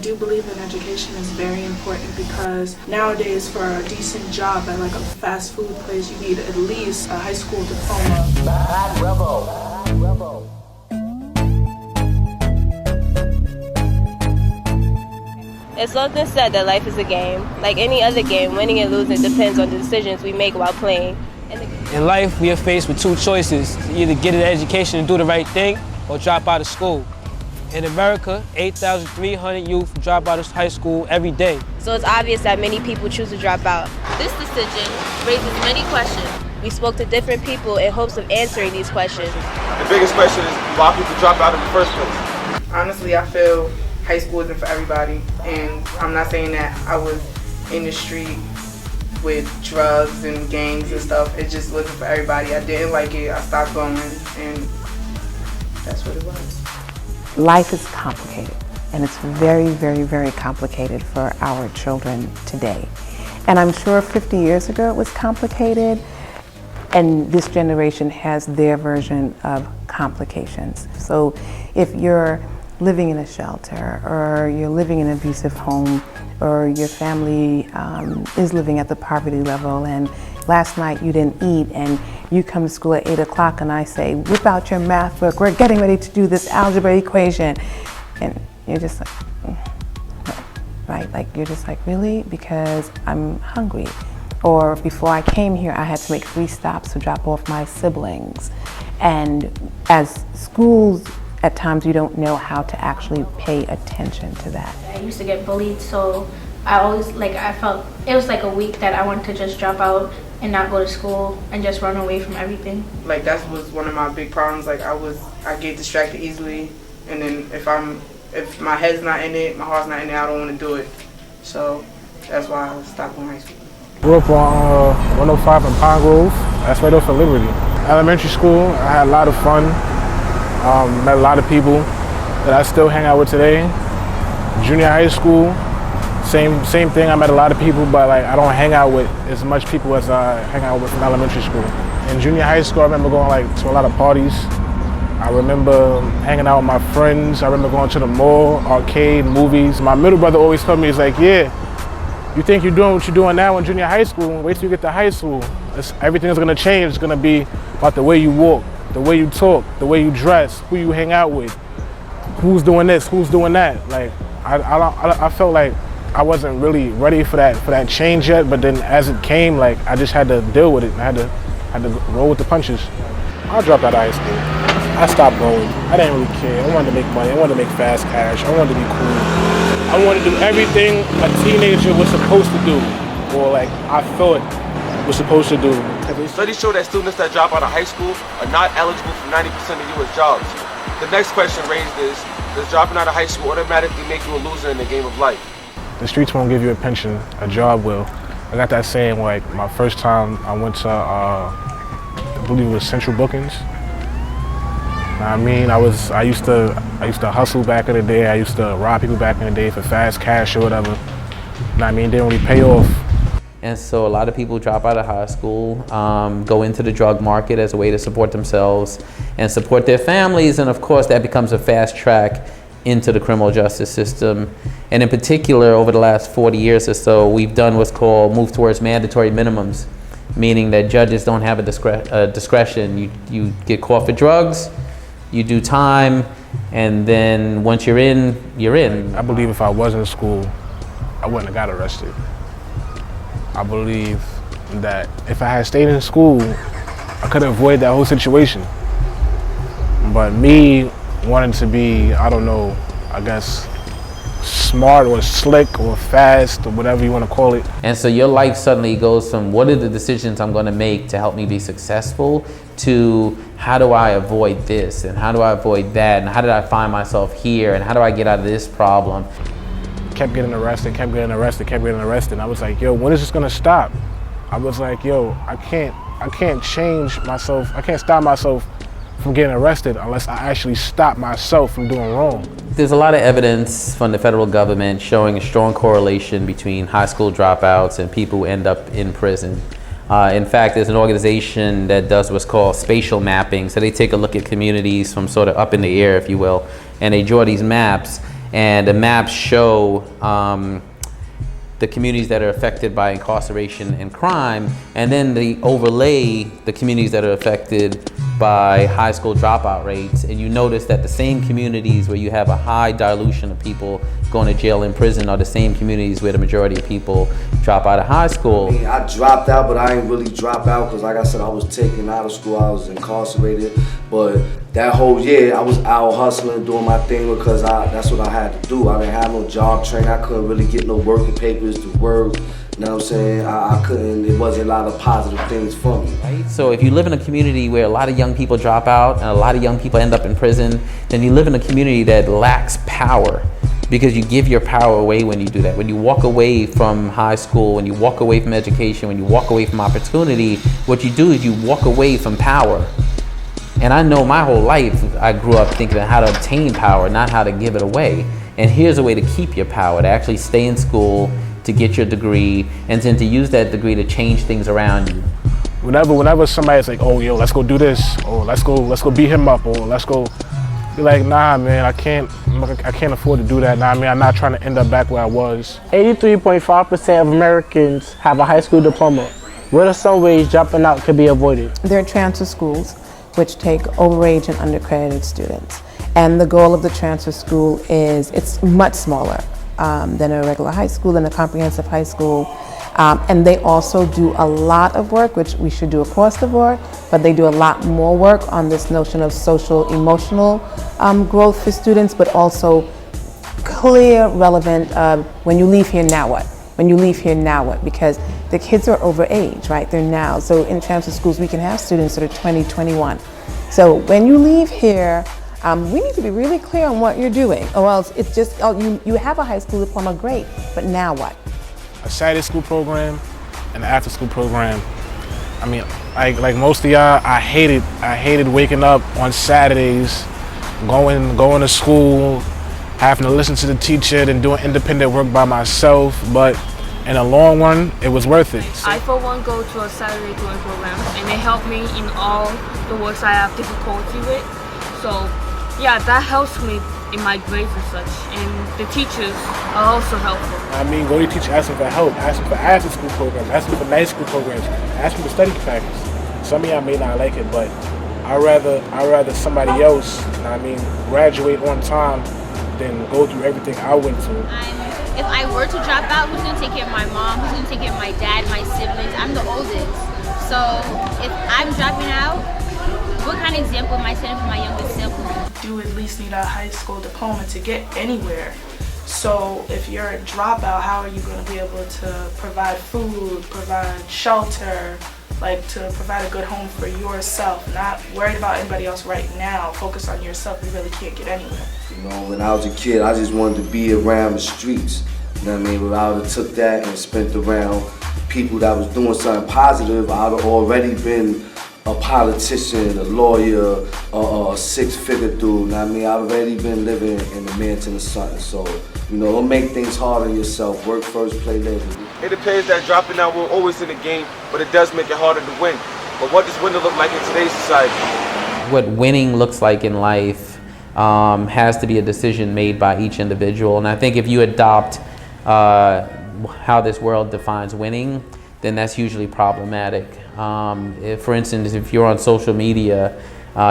do believe in education is very important because nowadays for a decent job at like a fast food place, you need at least a high school diploma. Bad Rebel. Bad Rebel. It's often said that life is a game. Like any other game, winning and losing depends on the decisions we make while playing. In life, we are faced with two choices: either get an education and do the right thing, or drop out of school. In America, 8,300 youth drop out of high school every day. So it's obvious that many people choose to drop out. This decision raises many questions. We spoke to different people in hopes of answering these questions. The biggest question is why people drop out in the first place. Honestly, I feel high school isn't for everybody, and I'm not saying that I was in the street with drugs and gangs and stuff. It just wasn't for everybody. I didn't like it. I stopped going, and that's what it was. Life is complicated, and it's very, very, very complicated for our children today. And I'm sure 50 years ago it was complicated, and this generation has their version of complications. So if you're living in a shelter, or you're living in an abusive home, or your family is living at the poverty level, and last night you didn't eat, and you come to school at 8 o'clock and I say, whip out your math book, we're getting ready to do this algebra equation. And you're just like, right? Like, you're just like, really? Because I'm hungry. Or before I came here, I had to make 3 stops to drop off my siblings. And as schools, at times you don't know how to actually pay attention to that. I used to get bullied, so I always, I felt, it was like a week that I wanted to just drop out and not go to school and just run away from everything. Like, that was one of my big problems. Like, I get distracted easily, and then if my head's not in it, my heart's not in it, I don't want to do it. So that's why I stopped going to high school. Grew up on 105 in Pine Grove. That's right off of Liberty. Elementary school, I had a lot of fun. Met a lot of people that I still hang out with today. Junior high school, same thing. I met a lot of people, but I don't hang out with as much people as I hang out with in elementary school. In junior high school, I remember going to a lot of parties. I remember hanging out with my friends. I remember going to the mall, arcade, movies. My middle brother always told me, he's like, yeah, you think you're doing what you're doing now in junior high school, wait till you get to high school. Everything is gonna change. It's gonna be about the way you walk, the way you talk, the way you dress, who you hang out with, who's doing this, who's doing that. I felt like I wasn't really ready for that change yet, but then as it came, I just had to deal with it. I had to roll with the punches. I dropped out of high school. I stopped going. I didn't really care. I wanted to make money. I wanted to make fast cash. I wanted to be cool. I wanted to do everything a teenager was supposed to do, or I thought was supposed to do. Studies show that students that drop out of high school are not eligible for 90% of U.S. jobs. The next question raised is, does dropping out of high school automatically make you a loser in the game of life? The streets won't give you a pension, a job will. I got that saying my first time I went to, I believe it was Central Bookings. I used to hustle back in the day. I used to rob people back in the day for fast cash or whatever. It didn't really pay off. And so a lot of people drop out of high school, go into the drug market as a way to support themselves and support their families. And of course, that becomes a fast track into the criminal justice system. And in particular, over the last 40 years or so, we've done what's called move towards mandatory minimums, meaning that judges don't have a discretion. You get caught for drugs, you do time, and then once you're in, you're in. I believe if I was in school, I wouldn't have got arrested. I believe that if I had stayed in school, I could have avoided that whole situation. But me wanting to be, I guess, smart or slick or fast or whatever you want to call it. And so your life suddenly goes from what are the decisions I'm going to make to help me be successful to how do I avoid this and how do I avoid that and how did I find myself here and how do I get out of this problem? Kept getting arrested. And I was like, yo, when is this gonna stop? I was like, yo, I can't change myself. I can't stop myself from getting arrested unless I actually stop myself from doing wrong. There's a lot of evidence from the federal government showing a strong correlation between high school dropouts and people who end up in prison. In fact, there's an organization that does what's called spatial mapping. So they take a look at communities from sort of up in the air, if you will, and they draw these maps. And the maps show the communities that are affected by incarceration and crime, and then they overlay the communities that are affected by high school dropout rates. And you notice that the same communities where you have a high dilution of people going to jail and prison are the same communities where the majority of people drop out of high school. I dropped out, but I ain't really drop out because, like I said, I was taken out of school. I was incarcerated, but that whole year I was out hustling, doing my thing because that's what I had to do. I didn't have no job training. I couldn't really get no working papers to work. You know what I'm saying? I couldn't, it wasn't a lot of positive things for me. Right? So if you live in a community where a lot of young people drop out and a lot of young people end up in prison, then you live in a community that lacks power, because you give your power away when you do that. When you walk away from high school, when you walk away from education, when you walk away from opportunity, what you do is you walk away from power. And I know my whole life I grew up thinking of how to obtain power, not how to give it away. And here's a way to keep your power, to actually stay in school, to get your degree, and then to use that degree to change things around you. Whenever somebody's like, oh, yo, let's go do this, or let's go beat him up, or let's go, you're like, nah, man, I can't afford to do that. Nah, man, I'm not trying to end up back where I was. 83.5% of Americans have a high school diploma. What are some ways dropping out could be avoided? There are transfer schools which take overage and undercredited students. And the goal of the transfer school is, it's much smaller than a regular high school, than a comprehensive high school. And they also do a lot of work, which we should do across the board, but they do a lot more work on this notion of social, emotional growth for students, but also clear, relevant, when you leave here, now what? When you leave here, now what? Because the kids are over age, right? They're now. So in transfer schools, we can have students that are 20, 21. So when you leave here, we need to be really clear on what you're doing, or else it's just, oh, you have a high school diploma, great, but now what? A Saturday school program and an after school program. I mean, like most of y'all, I hated waking up on Saturdays, going to school, having to listen to the teacher and doing independent work by myself, but in the long run, it was worth it. I, for one, go to a Saturday tutoring program, and they help me in all the works I have difficulty with. So, yeah, that helps me in my grades and such, and the teachers are also helpful. I mean, go to your teacher, ask them for help, ask them for after school programs, ask them for night school programs, ask them for study packets. Some of y'all may not like it, but I'd rather somebody else, graduate on time than go through everything I went through. If I were to drop out, who's gonna take care of my mom? Who's gonna take care of my dad, my siblings? I'm the oldest. So if I'm dropping out, what kind of example am I setting for my youngest sibling? You at least need a high school diploma to get anywhere. So if you're a dropout, how are you going to be able to provide food, provide shelter, like to provide a good home for yourself, not worried about anybody else right now, focus on yourself, you really can't get anywhere. You know, when I was a kid, I just wanted to be around the streets. You know what I mean? But I would have took that and spent around people that was doing something positive. I would have already been a politician, a lawyer, a six-figure dude. You know what I mean? I've already been living in the mansion or something. So, you know, don't make things hard on yourself. Work first, play later. It appears that dropping out will always in the game, but it does make it harder to win. But what does winning look like in today's society? What winning looks like in life has to be a decision made by each individual. And I think if you adopt how this world defines winning, then that's usually problematic. For instance, if you're on social media,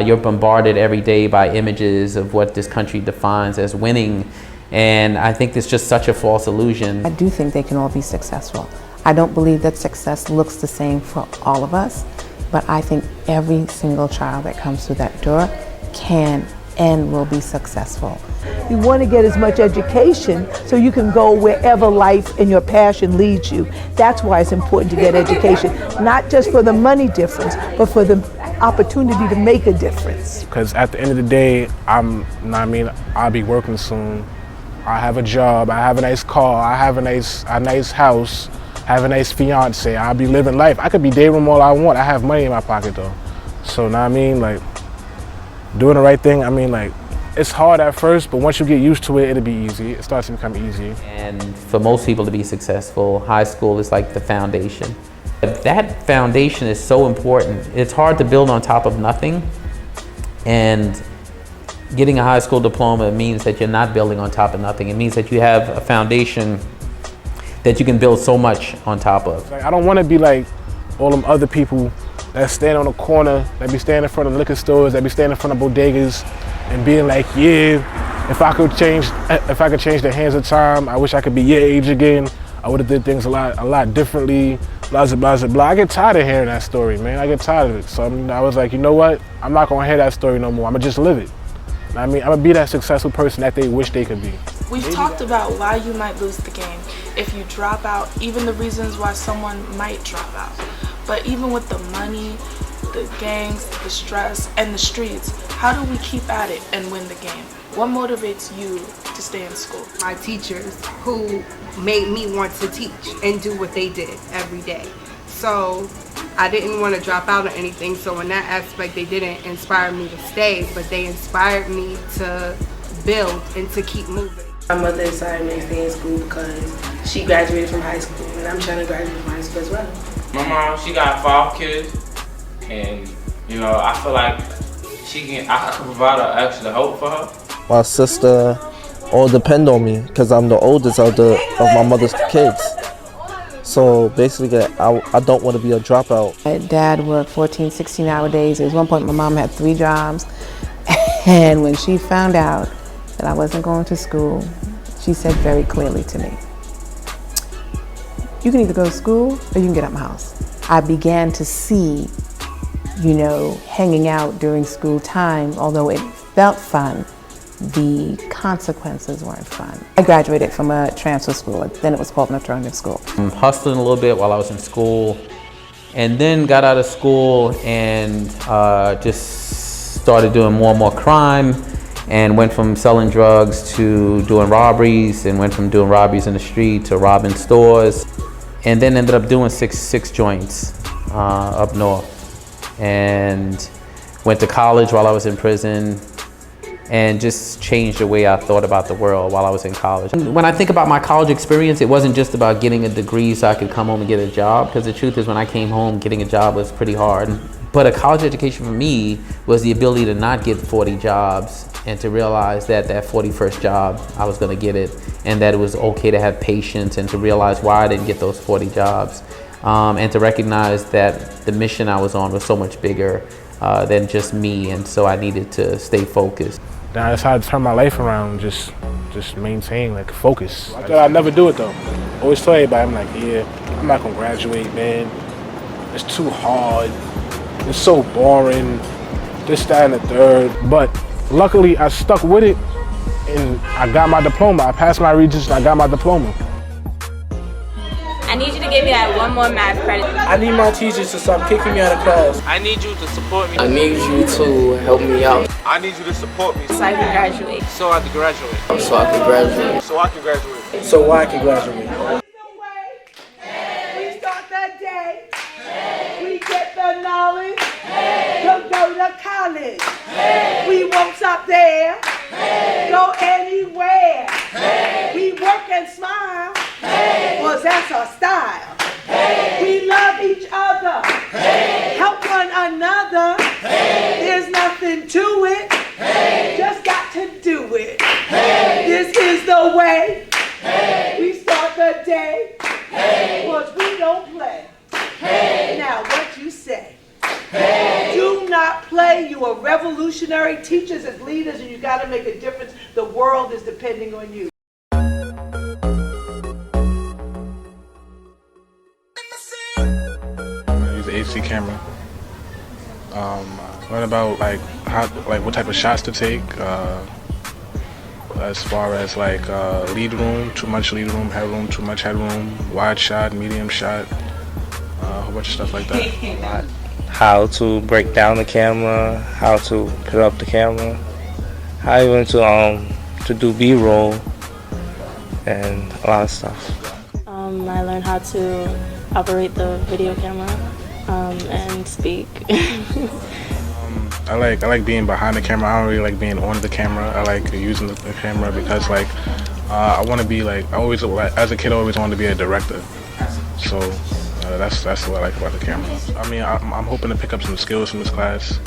you're bombarded every day by images of what this country defines as winning. And I think it's just such a false illusion. I do think they can all be successful. I don't believe that success looks the same for all of us, but I think every single child that comes through that door can and will be successful. You want to get as much education so you can go wherever life and your passion leads you. That's why it's important to get education, not just for the money difference, but for the opportunity to make a difference. Because at the end of the day, I'll be working soon. I have a job, I have a nice car, I have a nice house, I have a nice fiance, I'll be living life. I could be day room all I want. I have money in my pocket though. So doing the right thing, it's hard at first, but once you get used to it, it'll be easy. It starts to become easy. And for most people to be successful, high school is like the foundation. But that foundation is so important. It's hard to build on top of nothing. And getting a high school diploma means that you're not building on top of nothing. It means that you have a foundation that you can build so much on top of. Like, I don't want to be like all them other people that stand on the corner, that be standing in front of liquor stores, that be standing in front of bodegas and being like, yeah, if I could change the hands of time, I wish I could be your age again. I would have did things a lot differently, blah, blah, blah, blah. I get tired of hearing that story, man. I get tired of it. So I was like, you know what? I'm not gonna hear that story no more. I'm gonna just live it. I mean, I'm gonna be that successful person that they wish they could be. We've talked about why you might lose the game if you drop out, even the reasons why someone might drop out. But even with the money, the gangs, the stress, and the streets, how do we keep at it and win the game? What motivates you to stay in school? My teachers who made me want to teach and do what they did every day. So I didn't want to drop out or anything, so in that aspect they didn't inspire me to stay, but they inspired me to build and to keep moving. My mother inspired me to stay in school because she graduated from high school and I'm trying to graduate from high school as well. My mom, she got 5 kids, and you know, I feel like I could provide an extra help for her. My sister all depend on me because I'm the oldest of my mother's kids. So basically, I don't want to be a dropout. My dad worked 14, 16-hour days. At one point, my mom had 3 jobs. And when she found out that I wasn't going to school, she said very clearly to me, you can either go to school or you can get out of my house. I began to see, you know, hanging out during school time, although it felt fun, the consequences weren't fun. I graduated from a transfer school, then it was called an alternative school. I'm hustling a little bit while I was in school, and then got out of school and just started doing more and more crime, and went from selling drugs to doing robberies, and went from doing robberies in the street to robbing stores, and then ended up doing six joints up north, and went to college while I was in prison, and just changed the way I thought about the world while I was in college. When I think about my college experience, it wasn't just about getting a degree so I could come home and get a job, because the truth is when I came home, getting a job was pretty hard. But a college education for me was the ability to not get 40 jobs and to realize that that 41st job, I was gonna get it, and that it was okay to have patience, and to realize why I didn't get those 40 jobs. And to recognize that the mission I was on was so much bigger than just me, and so I needed to stay focused. Now that's how I turn my life around, just maintain like focus. I thought I'd never do it though. Always tell everybody, I'm like, yeah, I'm not gonna graduate, man. It's too hard. It's so boring. This, that, and the third. But luckily I stuck with it and I got my diploma. I passed my regents and I got my diploma. I need you to give me that one more math credit. I need my teachers to stop kicking me out of class. I need you to support me. I need you to help me out. I need you to support me. So I can graduate. So I can graduate. So I can graduate. So I can graduate. So I can graduate. We start the day. We get the knowledge. To go to college. We won't stop there. Go anywhere. We work and smile. Cause that's our style. We love each other. Help one another. There's nothing to it. Just got to do it. This is the way. We start the day. Cause we don't play. Now what you say? Do not play. You are revolutionary teachers as leaders, and you got to make a difference. The world is depending on you. I use the HD camera. Learn about what type of shots to take. As far as lead room, too much lead room, headroom, too much headroom, wide shot, medium shot, a whole bunch of stuff like that. How to break down the camera, how to put up the camera, how even to do B-roll, and a lot of stuff. I learned how to operate the video camera and speak. I like being behind the camera. I don't really like being on the camera. I like using the camera because I want to be I always, as a kid, I always wanted to be a director. So that's what I like about the camera. I mean, I'm hoping to pick up some skills from this class.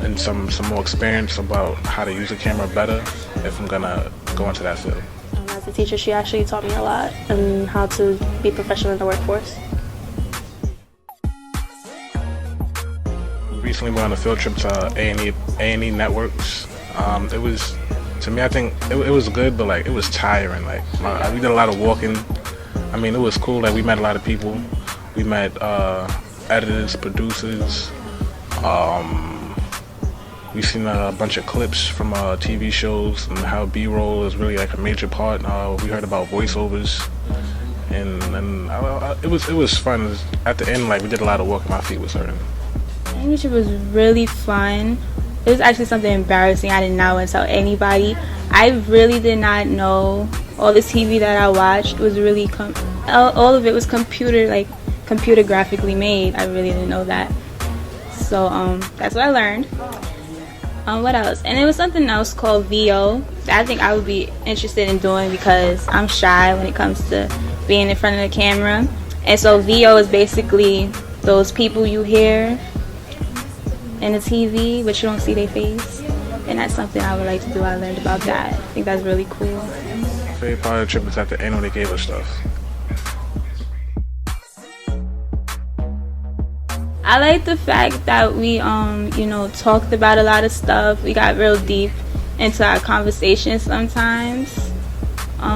and some more experience about how to use a camera better if I'm gonna go into that field. As a teacher, she actually taught me a lot on how to be professional in the workforce. Recently went on a field trip to A&E Networks. It was, to me, I think it was good, but like it was tiring. Like we did a lot of walking. I mean, it was cool. Like we met a lot of people. We met editors, producers. We seen a bunch of clips from TV shows and how B-roll is really like a major part. We heard about voiceovers, and it was fun. At the end, like we did a lot of walking. My feet was hurting. The internship was really fun. It was actually something embarrassing. I did not want to tell anybody. I really did not know all the TV that I watched was really all of it was computer graphically made. I really didn't know that. So that's what I learned. What else? And it was something else called VO that I think I would be interested in doing because I'm shy when it comes to being in front of the camera. And so VO is basically those people you hear in the TV but you don't see their face. And that's something I would like to do. I learned about that. I think that's really cool. My favorite part of the trip was at the end when they gave us stuff. I like the fact that we, talked about a lot of stuff. We got real deep into our conversations sometimes.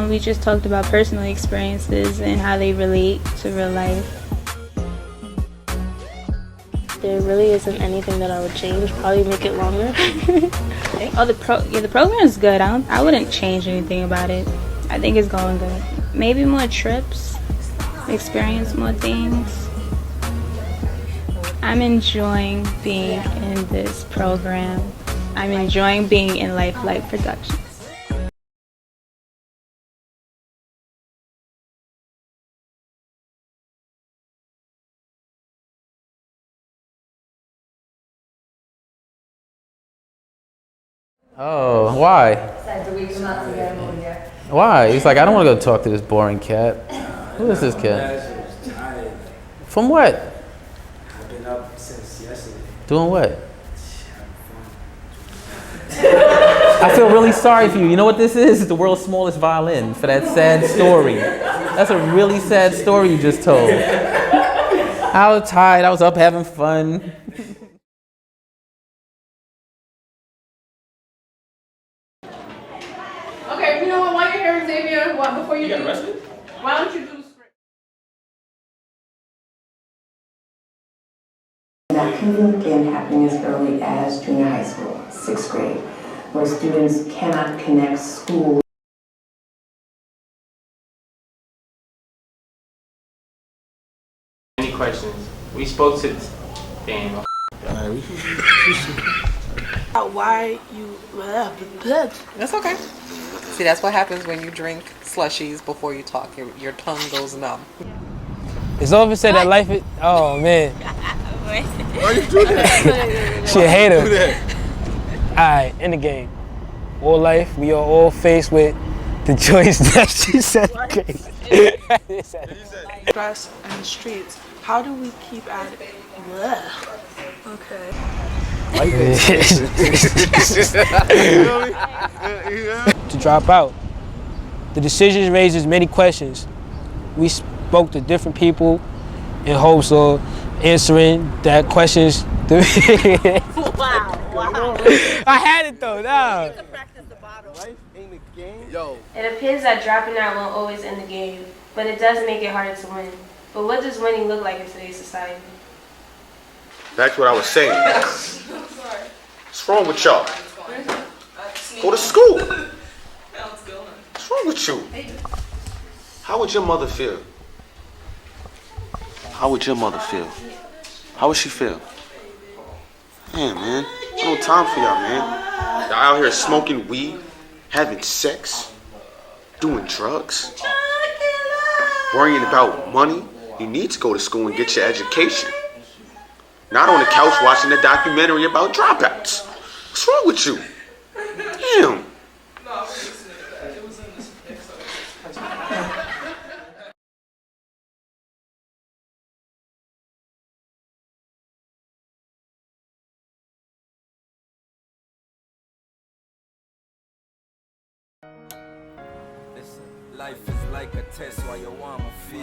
We just talked about personal experiences and how they relate to real life. There really isn't anything that I would change. Probably make it longer. The program is good. I wouldn't change anything about it. I think it's going good. Maybe more trips, experience more things. I'm enjoying being in this program. I'm enjoying being in Life Productions. Oh, why? Why? He's like, I don't want to go talk to this boring cat. Who is this cat? From what? I've been up since yesterday. Doing what? I feel really sorry for you. You know what this is? It's the world's smallest violin for that sad story. That's a really sad story you just told. I was tired. I was up having fun. Okay, you know what? While you're here, Xavier, before you got arrested? Why don't you do the script? Activity can happen as early as junior high school, 6th grade, where students cannot connect school. Any questions? We spoke to Daniel. Why you? That's okay. See, that's what happens when you drink slushies before you talk. Your tongue goes numb. It's often said that life is. Oh man. Why you do that? She a hater. Alright, in the game. All life, we are all faced with the choice that she said. Stress in the streets. How do we keep at it? Okay. To drop out. The decision raises many questions. We spoke to different people in hopes of answering that questions. Wow. I had it though, no. It appears that dropping out won't always end the game, but it does make it harder to win. But what does winning look like in today's society? That's what I was saying. What's wrong with y'all? Go to school. What's wrong with you? How would your mother feel? How would your mother feel? How would she feel? Man, no time for y'all, man. Y'all out here smoking weed, having sex, doing drugs, worrying about money. You need to go to school and get your education. Not on the couch watching a documentary about dropouts. What's wrong with you? Damn. Listen, life is like a test while your mama feed